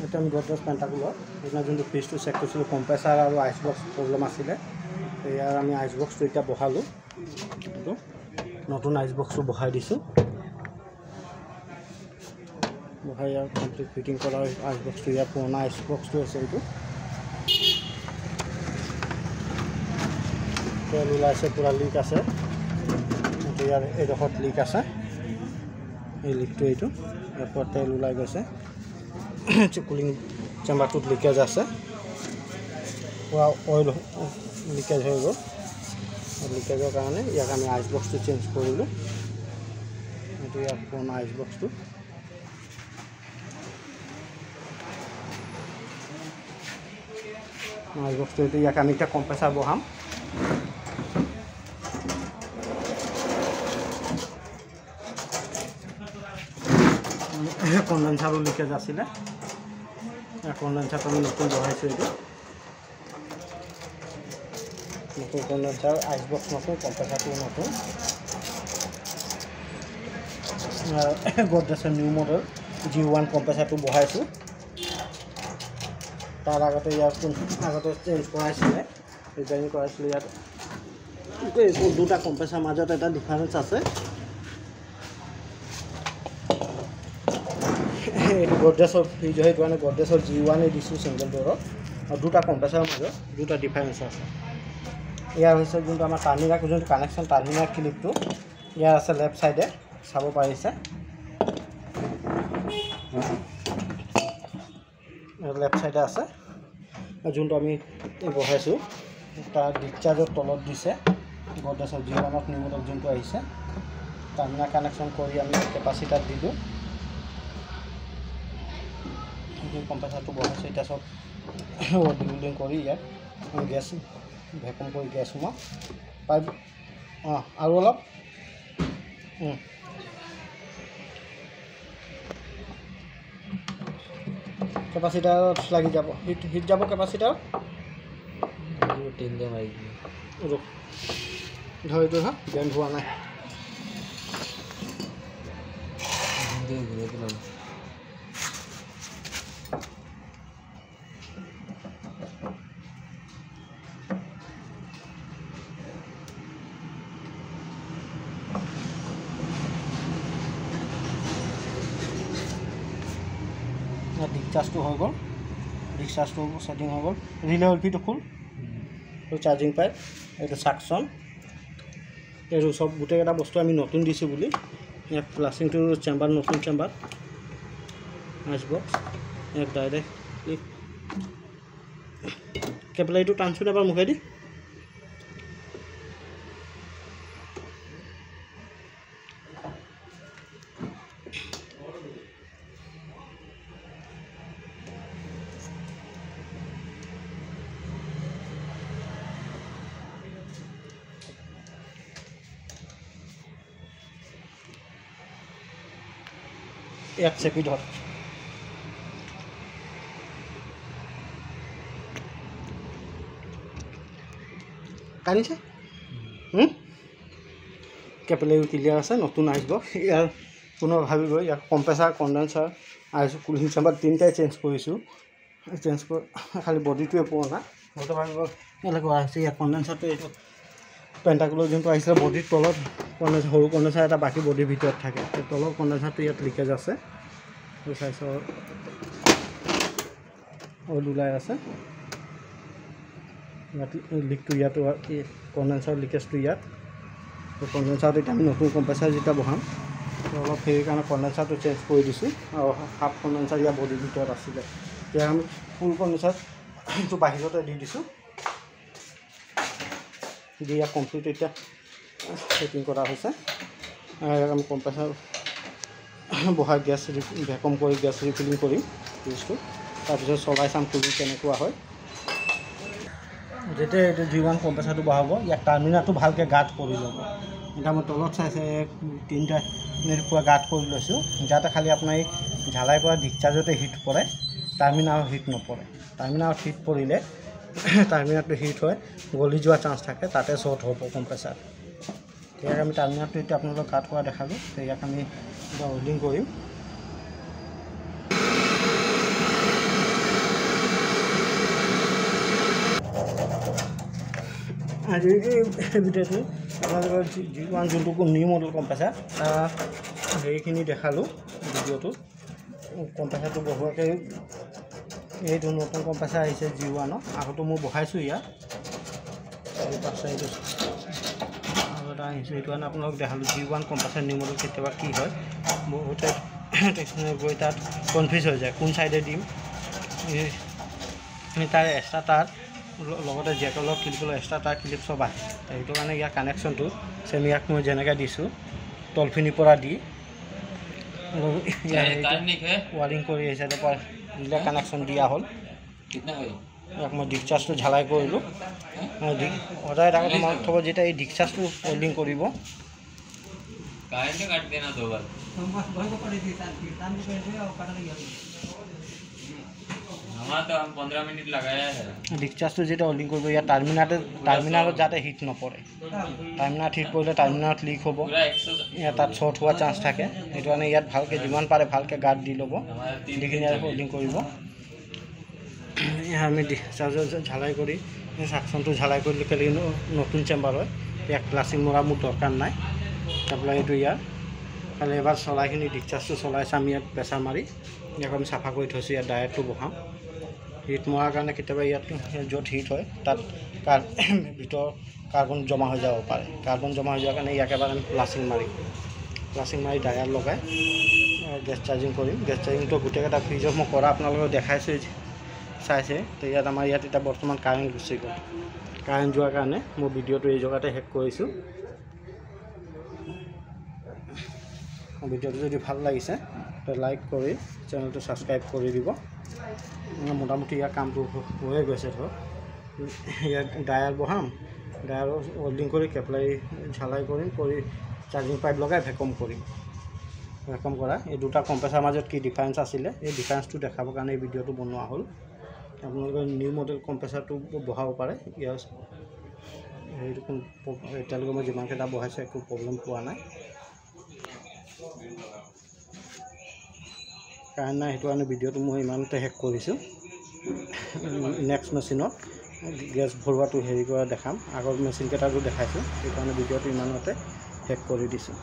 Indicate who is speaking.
Speaker 1: এটা আমি গডৰেজ পেণ্টাকুলৰ সেইদিনা যোনটো ফ্ৰিজটো চেক কৰিছিলোঁ কম্প্ৰেছাৰ আৰু আইচ বক্স প্ৰব্লেম আছিলে ইয়াৰ আমি আইচ বক্সটো এতিয়া বহালোঁ এইটো নতুন আইচ বক্সটো বহাই দিছোঁ বহাই ইয়াৰ কমপ্লিট ফিটিং কৰা আইচ বক্সটো ইয়াৰ পুৰণা আইচ বক্সটো আছে এইটো তেল ওলাইছে পূৰা লিক আছে ইয়াৰ এইডোখৰত লিক আছে এই লিকটো এইটো ইয়াৰ পৰা তেল ওলাই গৈছে কুলিং চেম্বাৰটোত লিকেজ আছে পূৰা অইল লিকেজ হৈ গ'ল লিকেজৰ কাৰণে ইয়াক আমি আইচ বক্সটো চেঞ্জ কৰিলোঁ এইটো ইয়াৰ পুৰণা আইচ বক্সটো আইচ বক্সটো এইটো ইয়াক আমি এতিয়া কম্প্ৰেছাৰ বহাম কনডেন্সাৰো লিকেজ আছিলে কনডেন্সাৰটো আমি নতুন বহাইছোঁ এইটো নতুন কনডেন্সাৰ আইচ বক্স নতুন কম্প্ৰেছাৰটো নতুন গডৰেজৰ নিউ মডেল G1 কম্প্ৰেছাৰটো বহাইছোঁ তাৰ আগতে ইয়াৰ আগতে চেঞ্জ কৰাইছিলে ৰিপেয়াৰিং কৰাইছিলে ইয়াত দুটা কম্প্ৰেছাৰ মাজত এটা ডিফাৰেঞ্চ আছে এইটো গডৰেজৰ ফ্ৰিজ সেইটো কাৰণে গডৰেজৰ G1 দিছোঁ ছিংগল ডোৰৰ আৰু দুটা কম্প্ৰেছাৰৰ মাজত দুটা ডিফাৰেঞ্চ আছে ইয়াৰ হৈছে যোনটো আমাৰ টাৰ্মিনাৰ যোনটো কানেকশ্যন টাৰ্মিনাৰ ক্লিপটো ইয়াৰ আছে লেফ্ট ছাইডে চাব পাৰিছে লেফ্ট ছাইডে আছে যোনটো আমি বহাইছোঁ তাৰ ডিসচাৰ্জৰ তলত দিছে গডৰেজৰ G1 নিউ মডেল যোনটো আহিছে টাৰ্মিনাৰ কানেকশ্যন কৰি আমি কেপাচিটাৰ দিলোঁ কম্প্ৰেছাৰটো বহাইছোঁ এতিয়া চব ৱেল্ডিং কৰি ইয়াত গেছ ভেকুম কৰি গেছ সোমাওঁ পাইপ আৰু অলপ কেপাচিটাৰত লাগি যাব হিট যাব কেপাচিটাৰত ধৰ এইটো বেণ্ড হোৱা নাই ডিসচাৰ্জটো হৈ গ'ল ডিসচাৰ্জটো ছেটিং হৈ গ'ল ৰিলে এলপিটো খোল এইটো চাৰ্জিং পাইপ এইটো চাকচন এইটো চব গোটেইকেইটা বস্তু আমি নতুন দিছোঁ বুলি ইয়াত প্লাষ্টিংটো চেম্বাৰ নতুন চেম্বাৰ আইচ বক্স ইয়াত ডাইৰেক্টলি কেপলাইটো টানচোন এবাৰ মুখেদি এক চেপি ধৰ কানিছে কেপেলেও ক্লিয়াৰ আছে নতুন আইচ বক্স ইয়াৰ পুনৰ ভাবিব ইয়াৰ কম্প্ৰেছাৰ কনডেন্সাৰ আইচ কুলিং চেম্বাৰ তিনিটাই চেঞ্জ কৰিছোঁ চেঞ্জ কৰি খালি বডিটোৱে পুৰণা হয়তো ভাবিব এনেকুৱা হৈছে ইয়াৰ কনডেন্সাৰটো এইটো পেণ্টাকুলৰ যোনটো আহিছিলে বডিৰ তলত কনডেন্সাৰ সৰু কনডেন্সাৰ এটা বাকী বডিৰ ভিতৰত থাকে তলৰ কনডেন্সাৰটো ইয়াত লিকেজ আছে এই চাইজৰ অইল ওলাই আছে ইয়াত লিকটো ইয়াতো কনডেন্সাৰ লিকেজটো ইয়াত কনডেন্সাৰটো এতিয়া আমি নতুন কম্প্ৰেছাৰ যেতিয়া বহাম অলপ সেইকাৰণে কনডেন্সাৰটো চেঞ্জ কৰি দিছোঁ আৰু হাফ কনডেন্সাৰ ইয়াৰ বডিৰ ভিতৰত আছিলে এতিয়া আমি ফুল কনডেন্সাৰটো বাহিৰতে দি দিছোঁ দি ইয়াত কমপ্লিট এতিয়া ছেটিং কৰা হৈছে আমি কম্প্ৰেছাৰ বহাই গেছ ভেকুম কৰি গেছ ৰিফিলিং কৰিম ফ্ৰিজটো তাৰপিছত চলাই চাম কুলিং কেনেকুৱা হয় যেতিয়া এইটো G1 কম্প্ৰেছাৰটো বহাব ইয়াত টাৰ্মিনাৰটো ভালকৈ গাঁত কৰি ল'ব এতিয়া মই তলত চাইছে তিনিটা পূৰা গাঁত কৰি লৈছোঁ যাতে খালি আপোনাৰ এই ঝালাই পৰা ডিসচাৰ্জতে হিট পৰে টাৰ্মিনাৰত হিট নপৰে টাৰ্মিনাৰত হিট পৰিলে টাৰ্মিনাৰটো হিট হয় গলি যোৱা চান্স থাকে তাতে শ্বৰ্ট হ'ব কম্প্ৰেছাৰ ইয়াক আমি টাৰ্মিনাৰটো এতিয়া আপোনালোকক কাট কৰা দেখালোঁ ইয়াক আমি ৱেল্ডিং কৰিম আজি এই ভিডিঅ'টো আপোনালোকৰ G1 যোনটো নিউ মডেল কম্প্ৰেছাৰ সেইখিনি দেখালোঁ ভিডিঅ'টো কম্প্ৰেছাৰটো বহোৱাকৈ এইটো নতুন কম্প্ৰেছাৰ আহিছে G1 আগতো মই বহাইছোঁ ইয়াত এই পাছে এইটো আৰু এটা আহিছে এইটো কাৰণে আপোনালোক দেখালোঁ G1 কম্প্ৰেছাৰ নিউ মডেল কেতিয়াবা কি হয় বহুতে গৈ তাত কনফিউজ হৈ যায় কোন চাইডে দিম তাৰ এক্সট্ৰা তাৰ লগতে জেকলৰ ক্লিপলৈ এক্সট্ৰা তাৰ ক্লিপ চব আহে সেইটো কাৰণে ইয়াৰ কানেকশ্যনটো চেম ইয়াক মই যেনেকৈ দিছোঁ তলখিনিৰ পৰা দি ৱাৰিং কৰি আহিছে তাৰপৰা দিলে কানেকশ্যন দিয়া হ'ল ইয়াক মই ডিছচাৰ্জটো ঝালাই কৰিলোঁ সদায় আগতে মনত থ'ব যেতিয়া এই ডিছচাৰ্জটো ৱেল্ডিং কৰিব ডিছচাৰ্জটো যেতিয়া ৱেল্ডিং কৰিব ইয়াত টাৰ্মিনালত যাতে হিট নপৰে টাৰ্মিনালত হিট পৰিলে টাৰ্মিনালত লিক হ'ব ইয়াত তাত শ্বৰ্ট হোৱাৰ চান্স থাকে সেইটো কাৰণে ইয়াত ভালকৈ যিমান পাৰে ভালকৈ গাৰ্ড দি ল'ব যিখিনি আৰু ৱেল্ডিং কৰিব আমি ডিছচাৰ্জৰ ঝালাই কৰি চাকচনটো ঝালাই কৰিলোঁ কেলৈ নতুন চেম্বাৰ হয় ইয়াক ক্লাছিং মৰা মোৰ দৰকাৰ নাই তাৰপৰা এইটো ইয়াৰ খালি এবাৰ চলাইখিনি ডিছচাৰ্জটো চলাইছে আমি ইয়াত প্ৰেছাৰ মাৰি ইয়াক আমি চাফা কৰি থৈছোঁ ইয়াত ডাইৰেক্টটো বহাম হিট মৰাৰ কাৰণে কেতিয়াবা ইয়াত য'ত হিট হয় তাত ভিতৰ কাৰ্বন জমা হৈ যাব পাৰে কাৰ্বন জমা হৈ যোৱাৰ কাৰণে ইয়াক এবাৰ আমি প্লাছিং মাৰি ডায়াৰ লগাই গেছ চাৰ্জিং কৰিম গেছ চাৰ্জিংটো গোটেইকেইটা ফ্ৰিজত মই কৰা আপোনালোকক দেখাইছোঁ চাইছে তো ইয়াত আমাৰ ইয়াত এতিয়া বৰ্তমান কাৰেণ্ট গুচি গ'ল কাৰেণ্ট যোৱাৰ কাৰণে মই ভিডিঅ'টো এই জেগাতে শেষ কৰিছোঁ ভিডিঅ'টো যদি ভাল লাগিছে তো লাইক কৰি চেনেলটো ছাবস্ক্ৰাইব কৰি দিব মোটামুটি ইয়াৰ কামটো হৈয়ে গৈছে ধৰক ইয়াত ডায়াৰ বহাম ডায়াৰ ৱেল্ডিং কৰি কেপলাৰী ঝালাই কৰিম কৰি চাৰ্জিং পাইপ লগাই ভেকুম কৰা এই দুটা কম্প্ৰেছাৰ মাজত কি ডিফাৰেঞ্চ আছিলে এই ডিফাৰেঞ্চটো দেখাবৰ কাৰণে এই ভিডিঅ'টো বনোৱা হ'ল আপোনালোকে নিউ মডেল কম্প্ৰেছাৰটো বহাব পাৰে ইয়াৰ সেইটো এতিয়ালৈকে মই যিমানকেইটা বহাইছোঁ একো প্ৰব্লেম পোৱা নাই কাৰেণ্ট নাই সেইটো কাৰণে ভিডিঅ'টো মই ইমানতে শেষ কৰিছোঁ নেক্সট মেচিনত গেছ ভৰোৱাটো হেৰি কৰা দেখাম আগৰ মেচিনকেইটাটো দেখাইছোঁ সেইকাৰণে ভিডিঅ'টো ইমানতে শেষ কৰি দিছোঁ